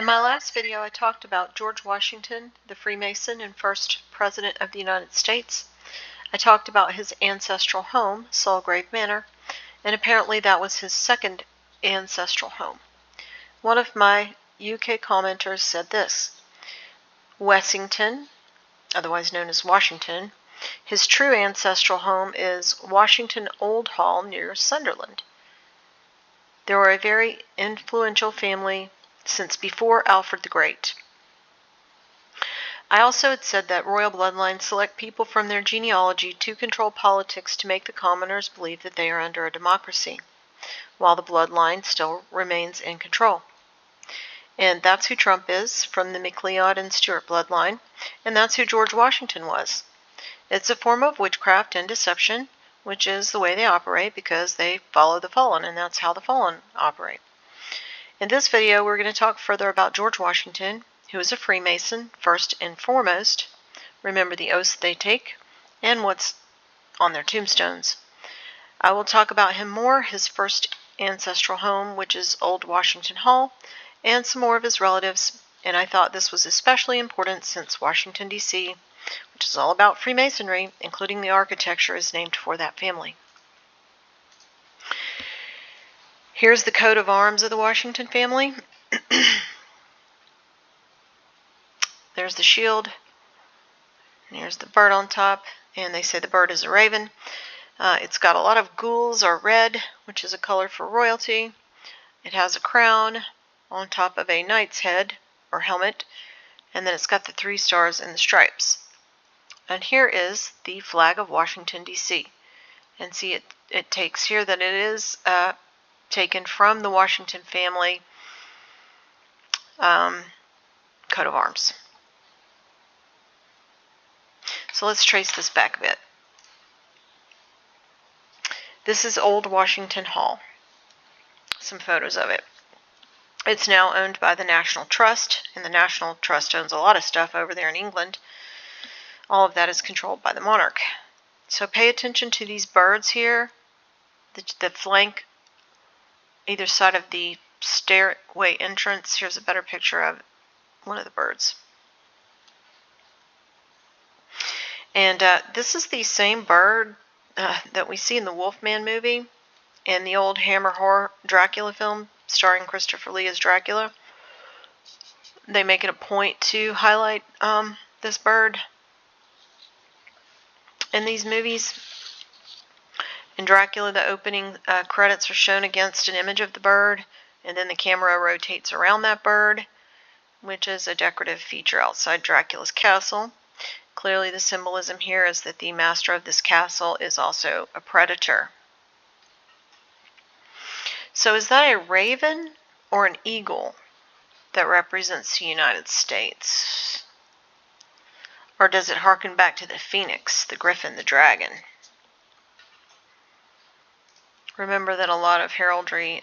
my last video, I talked about George Washington, the Freemason and first President of the United States. I talked about his ancestral home, Sulgrave Manor, and apparently that was his second ancestral home. One of my UK commenters said this: Wessington, otherwise known as Washington, his true ancestral home is Washington Old Hall near Sunderland. They were a very influential family since before Alfred the Great. I also had said that royal bloodlines select people from their genealogy to control politics to make the commoners believe that they are under a democracy, while the bloodline still remains in control. And that's who Trump is, from the MacLeod and Stuart bloodline, and that's who George Washington was. It's a form of witchcraft and deception, which is the way they operate because they follow the fallen, and that's how the fallen operate. In this video, we're going to talk further about George Washington, who is a Freemason, first and foremost. Remember the oaths they take and what's on their tombstones. I will talk about him more, his first ancestral home, which is Old Washington Hall, and some more of his relatives. And I thought this was especially important since Washington, D.C., which is all about Freemasonry, including the architecture, is named for that family. Here's the coat of arms of the Washington family. There's the shield. And here's the bird on top, and they say the bird is a raven. It's got a lot of gules or red, which is a color for royalty. It has a crown on top of a knight's head or helmet, and then it's got the 3 stars and the stripes. And here is the flag of Washington, D.C. And see, it takes here that it is taken from the Washington family coat of arms. So let's trace this back a bit. This is Old Washington Hall. Some photos of it. It's now owned by the National Trust, and the National Trust owns a lot of stuff over there in England. All of that is controlled by the monarch. So pay attention to these birds here, the flank either side of the stairway entrance. Here's a better picture of one of the birds. And this is the same bird that we see in the Wolfman movie and the old Hammer horror Dracula film starring Christopher Lee as Dracula. They make it a point to highlight this bird in these movies. In Dracula, the opening credits are shown against an image of the bird, and then the camera rotates around that bird, which is a decorative feature outside Dracula's castle. Clearly, the symbolism here is that the master of this castle is also a predator. So is that a raven or an eagle that represents the United States? Or does it harken back to the phoenix, the griffin, the dragon? Remember that a lot of heraldry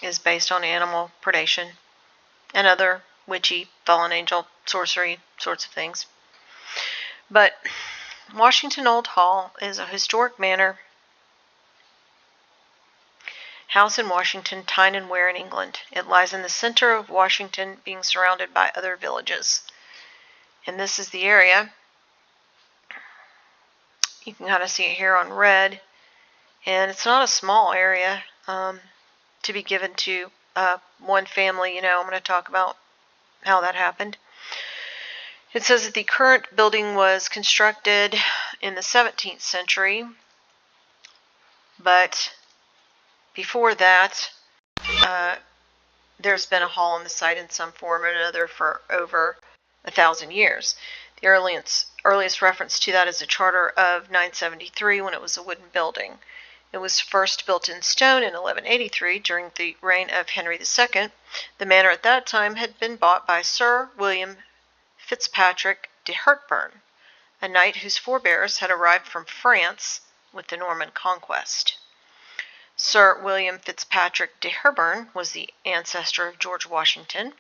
is based on animal predation and other witchy, fallen angel, sorcery sorts of things. But Washington Old Hall is a historic manor house in Washington, Tyne and Wear in England. It lies in the center of Washington, being surrounded by other villages. And this is the area. You can kind of see it here on red. And it's not a small area to be given to one family. I'm going to talk about how that happened. It says that the current building was constructed in the 17th century, but before that, there's been a hall on the site in some form or another for over 1,000 years. The earliest reference to that is a charter of 973 when it was a wooden building. It was first built in stone in 1183 during the reign of Henry II. The manor at that time had been bought by Sir William Fitzpatrick de Hertburn, a knight whose forebears had arrived from France with the Norman conquest. Sir William Fitzpatrick de Hertburn was the ancestor of George Washington,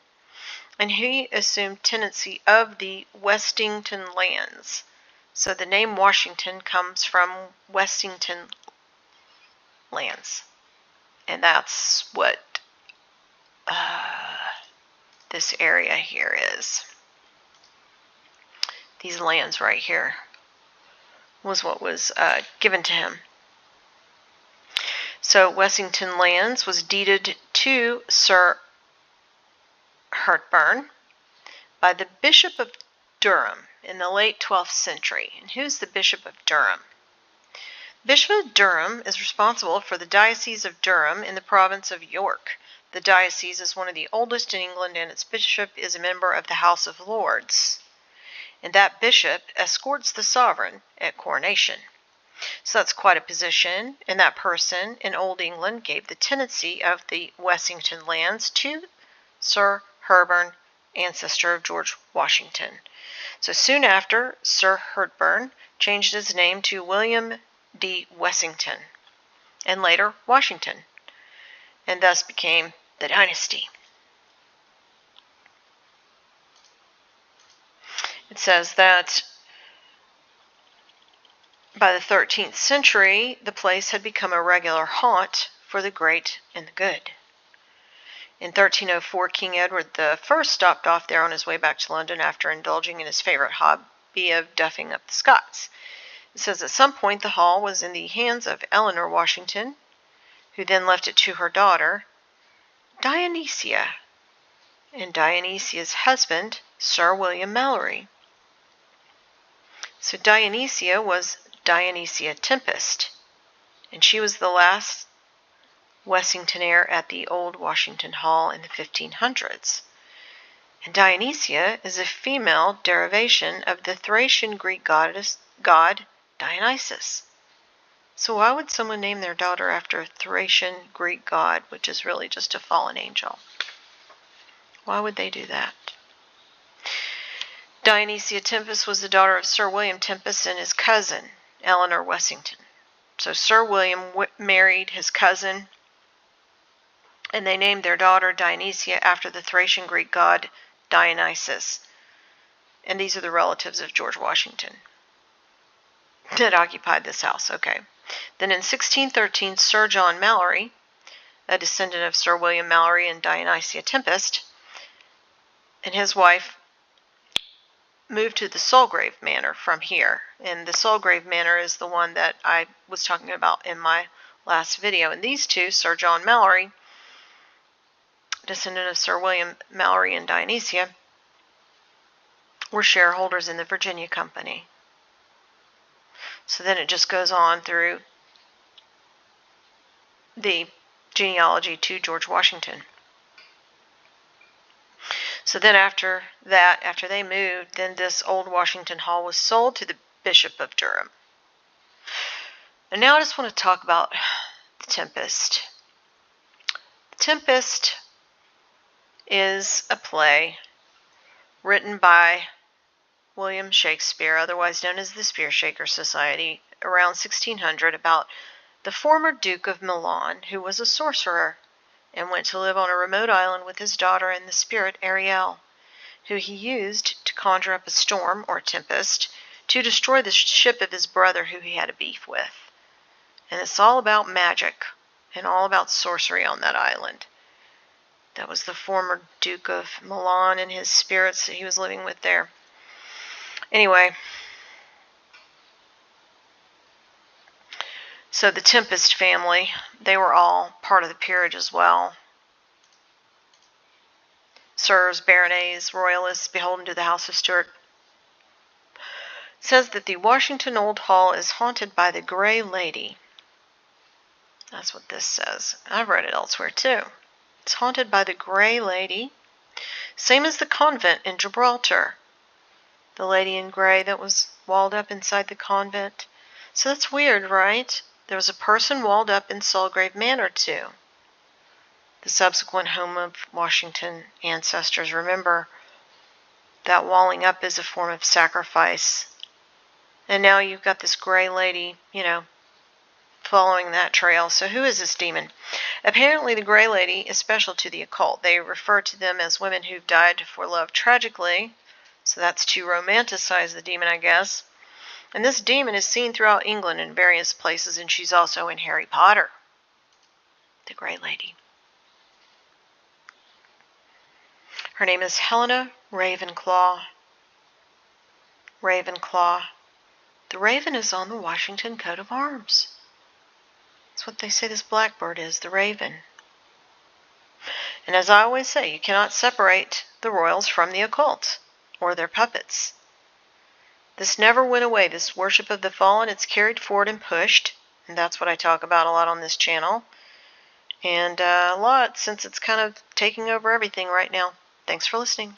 and he assumed tenancy of the Westington lands. So the name Washington comes from Westington lands, and that's what this area here is. These lands right here was what was given to him. So Wessington lands was deeded to Sir Hepburn by the Bishop of Durham in the late 12th century. And who's the Bishop of Durham? Bishop of Durham is responsible for the Diocese of Durham in the province of York. The diocese is one of the oldest in England, and its bishop is a member of the House of Lords. And that bishop escorts the sovereign at coronation. So that's quite a position, and that person in Old England gave the tenancy of the Wessington lands to Sir Hepburn, ancestor of George Washington. So soon after, Sir Hepburn changed his name to William D. Wessington, and later Washington, and thus became the dynasty. It says that by the 13th century, the place had become a regular haunt for the great and the good. In 1304, King Edward I stopped off there on his way back to London after indulging in his favorite hobby of duffing up the Scots. It says at some point the hall was in the hands of Eleanor Washington, who then left it to her daughter, Dionysia, and Dionysia's husband, Sir William Mallory. So Dionysia was Dionysia Tempest, and she was the last Wessingtonaire at the old Washington Hall in the 1500s. And Dionysia is a female derivation of the Thracian Greek god Dionysus. So why would someone name their daughter after a Thracian Greek god, which is really just a fallen angel? Why would they do that? Dionysia Tempest was the daughter of Sir William Tempest and his cousin, Eleanor Wessington. So Sir William married his cousin, and they named their daughter Dionysia after the Thracian Greek god Dionysus. And these are the relatives of George Washington that occupied this house. Okay. Then in 1613, Sir John Mallory, a descendant of Sir William Mallory and Dionysia Tempest, and his wife moved to the Sulgrave Manor from here. And the Sulgrave Manor is the one that I was talking about in my last video. And these two, Sir John Mallory, descendant of Sir William Mallory and Dionysia, were shareholders in the Virginia Company. So then it just goes on through the genealogy to George Washington. So then after that, after they moved, then this old Washington Hall was sold to the Bishop of Durham. And now I just want to talk about The Tempest. The Tempest is a play written by William Shakespeare, otherwise known as the Spear Shaker Society, around 1600, about the former Duke of Milan, who was a sorcerer and went to live on a remote island with his daughter and the spirit Ariel, who he used to conjure up a storm, or tempest, to destroy the ship of his brother who he had a beef with. And it's all about magic and all about sorcery on that island. That was the former Duke of Milan and his spirits that he was living with there. Anyway, so the Tempest family, they were all part of the peerage as well. Sirs, baronets, royalists beholden to the House of Stuart. It says that the Washington Old Hall is haunted by the Grey Lady. That's what this says. I've read it elsewhere too. It's haunted by the Grey Lady, same as the convent in Gibraltar. The lady in gray that was walled up inside the convent. So that's weird, right? There was a person walled up in Sulgrave Manor too. The subsequent home of Washington ancestors. Remember, that walling up is a form of sacrifice. And now you've got this Grey Lady, following that trail. So who is this demon? Apparently the Grey Lady is special to the occult. They refer to them as women who've died for love tragically. So that's to romanticize the demon, I guess. And this demon is seen throughout England in various places, and she's also in Harry Potter. The Grey Lady. Her name is Helena Ravenclaw. Ravenclaw. The raven is on the Washington coat of arms. That's what they say this blackbird is, the raven. And as I always say, you cannot separate the royals from the occult or their puppets. This never went away. This worship of the fallen, it's carried forward and pushed. And that's what I talk about a lot on this channel. And a lot since it's kind of taking over everything right now. Thanks for listening.